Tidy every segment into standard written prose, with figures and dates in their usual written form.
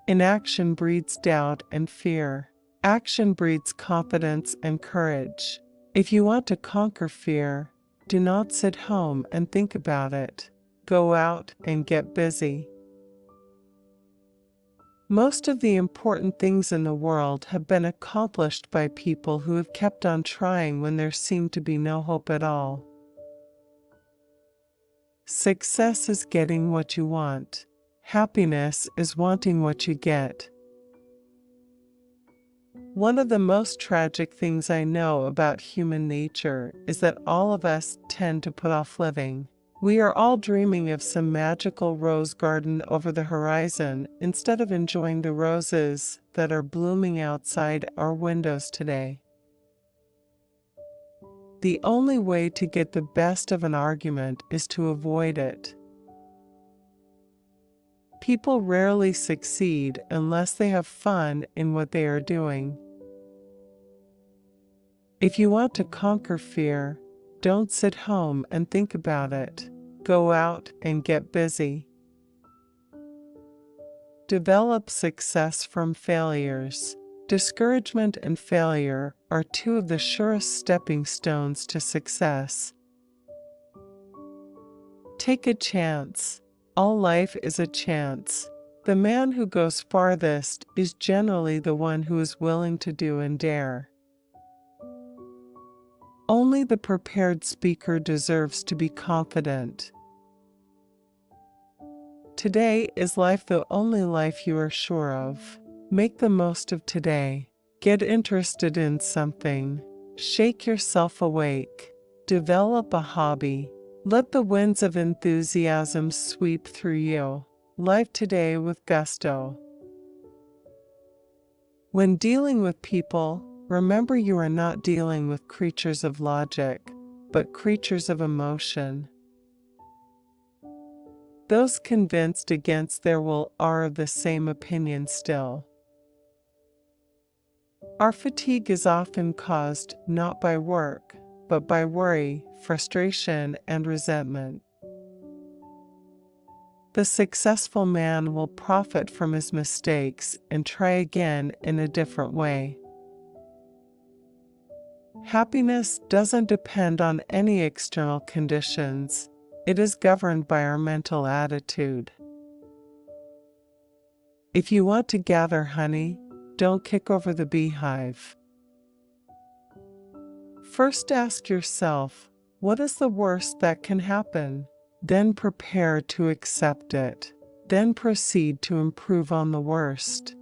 Inaction breeds doubt and fear. Action breeds confidence and courage. If you want to conquer fear, do not sit home and think about it. Go out and get busy. Most of the important things in the world have been accomplished by people who have kept on trying when there seemed to be no hope at all. Success is getting what you want. Happiness is wanting what you get. One of the most tragic things I know about human nature is that all of us tend to put off living. We are all dreaming of some magical rose garden over the horizon instead of enjoying the roses that are blooming outside our windows today. The only way to get the best of an argument is to avoid it. People rarely succeed unless they have fun in what they are doing. If you want to conquer fear, don't sit home and think about it. Go out and get busy. Develop success from failures. Discouragement and failure are two of the surest stepping stones to success. Take a chance. All life is a chance. The man who goes farthest is generally the one who is willing to do and dare. Only the prepared speaker deserves to be confident. Today is life the only life you are sure of. Make the most of today. Get interested in something. Shake yourself awake. Develop a hobby. Let the winds of enthusiasm sweep through you. Live today with gusto. When dealing with people, remember you are not dealing with creatures of logic, but creatures of emotion. Those convinced against their will are of the same opinion still. Our fatigue is often caused not by work, but by worry, frustration, and resentment. The successful man will profit from his mistakes and try again in a different way. Happiness doesn't depend on any external conditions. It is governed by our mental attitude. If you want to gather honey, don't kick over the beehive. First ask yourself, what is the worst that can happen? Then prepare to accept it. Then proceed to improve on the worst.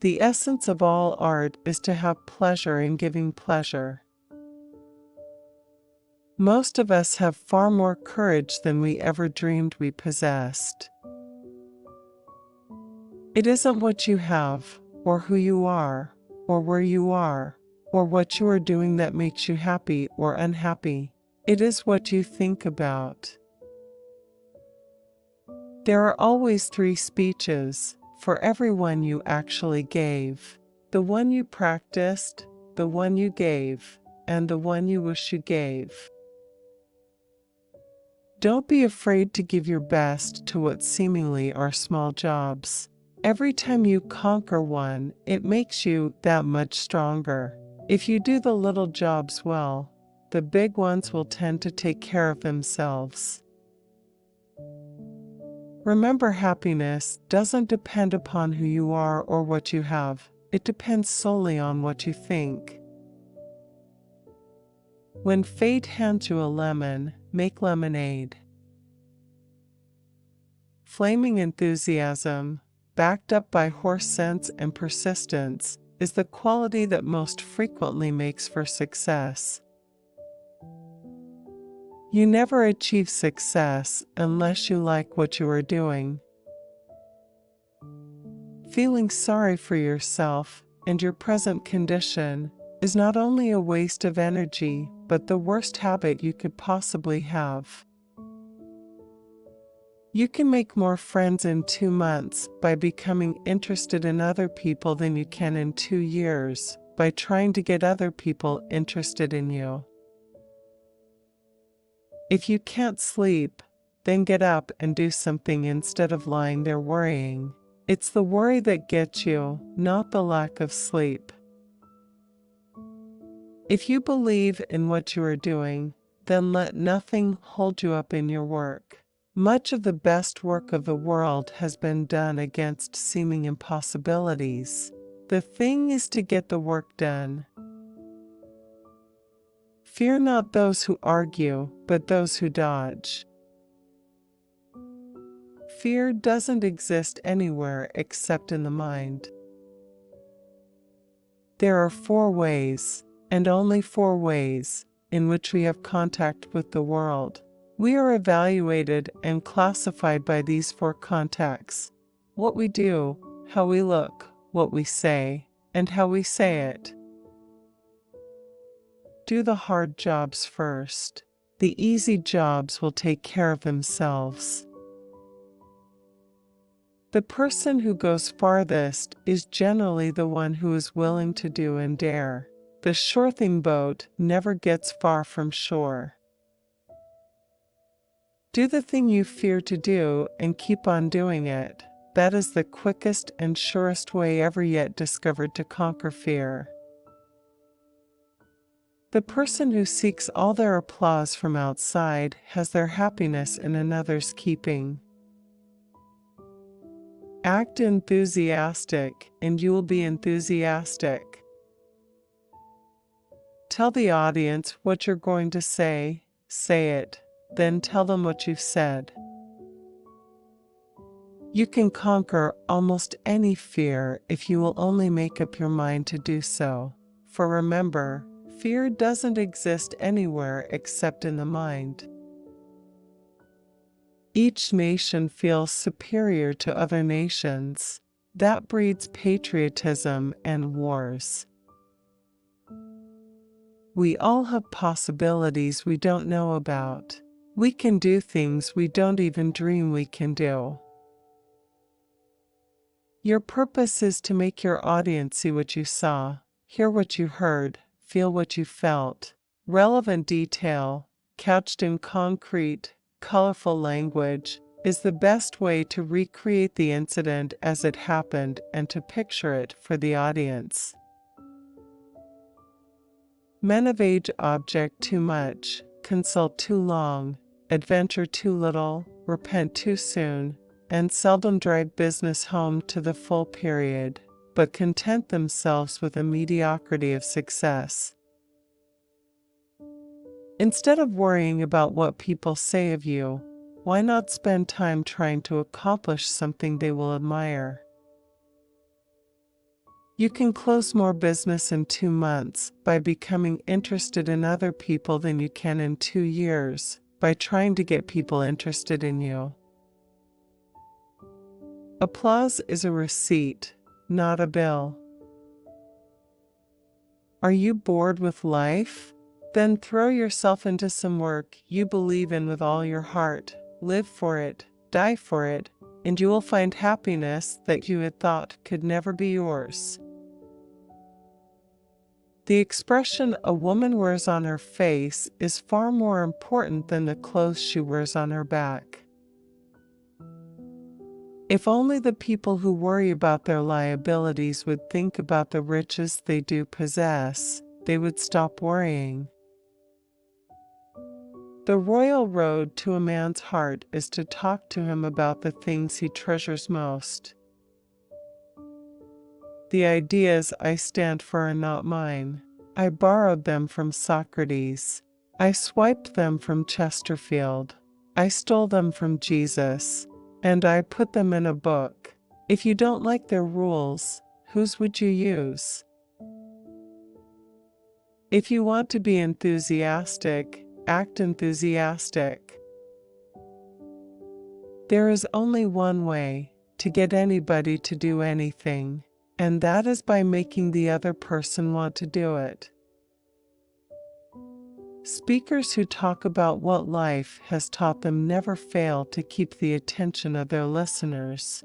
The essence of all art is to have pleasure in giving pleasure. Most of us have far more courage than we ever dreamed we possessed. It isn't what you have, or who you are, or where you are, or what you are doing that makes you happy or unhappy. It is what you think about. There are always 3 speeches for every one you actually gave. The one you practiced, the one you gave, and the one you wish you gave. Don't be afraid to give your best to what seemingly are small jobs. Every time you conquer one, it makes you that much stronger. If you do the little jobs well, the big ones will tend to take care of themselves. Remember, happiness doesn't depend upon who you are or what you have. It depends solely on what you think. When fate hands you a lemon, make lemonade. Flaming enthusiasm, backed up by horse sense and persistence, is the quality that most frequently makes for success. You never achieve success unless you like what you are doing. Feeling sorry for yourself and your present condition is not only a waste of energy, but the worst habit you could possibly have. You can make more friends in 2 months by becoming interested in other people than you can in 2 years by trying to get other people interested in you. If you can't sleep, then get up and do something instead of lying there worrying. It's the worry that gets you, not the lack of sleep. If you believe in what you are doing, then let nothing hold you up in your work. Much of the best work of the world has been done against seeming impossibilities. The thing is to get the work done. Fear not those who argue, but those who dodge. Fear doesn't exist anywhere except in the mind. There are 4 ways, and only 4 ways, in which we have contact with the world. We are evaluated and classified by these 4 contacts: what we do, how we look, what we say, and how we say it. Do the hard jobs first. The easy jobs will take care of themselves. The person who goes farthest is generally the one who is willing to do and dare. The sure-thing boat never gets far from shore. Do the thing you fear to do and keep on doing it. That is the quickest and surest way ever yet discovered to conquer fear. The person who seeks all their applause from outside has their happiness in another's keeping. Act enthusiastic, and you will be enthusiastic. Tell the audience what you're going to say it, then tell them what you've said. You can conquer almost any fear if you will only make up your mind to do so. For remember, fear doesn't exist anywhere except in the mind. Each nation feels superior to other nations. That breeds patriotism and wars. We all have possibilities we don't know about. We can do things we don't even dream we can do. Your purpose is to make your audience see what you saw, hear what you heard, feel what you felt. Relevant detail, couched in concrete, colorful language, is the best way to recreate the incident as it happened and to picture it for the audience. Men of age object too much, consult too long, adventure too little, repent too soon, and seldom drive business home to the full period, but content themselves with a mediocrity of success. Instead of worrying about what people say of you, why not spend time trying to accomplish something they will admire? You can close more business in 2 months by becoming interested in other people than you can in 2 years by trying to get people interested in you. Applause is a receipt, not a bill. Are you bored with life? Then throw yourself into some work you believe in with all your heart. Live for it, die for it, and you will find happiness that you had thought could never be yours. The expression a woman wears on her face is far more important than the clothes she wears on her back. If only the people who worry about their liabilities would think about the riches they do possess, they would stop worrying. The royal road to a man's heart is to talk to him about the things he treasures most. The ideas I stand for are not mine. I borrowed them from Socrates. I swiped them from Chesterfield. I stole them from Jesus. And I put them in a book. If you don't like their rules, whose would you use? If you want to be enthusiastic, act enthusiastic. There is only one way to get anybody to do anything, and that is by making the other person want to do it. Speakers who talk about what life has taught them never fail to keep the attention of their listeners.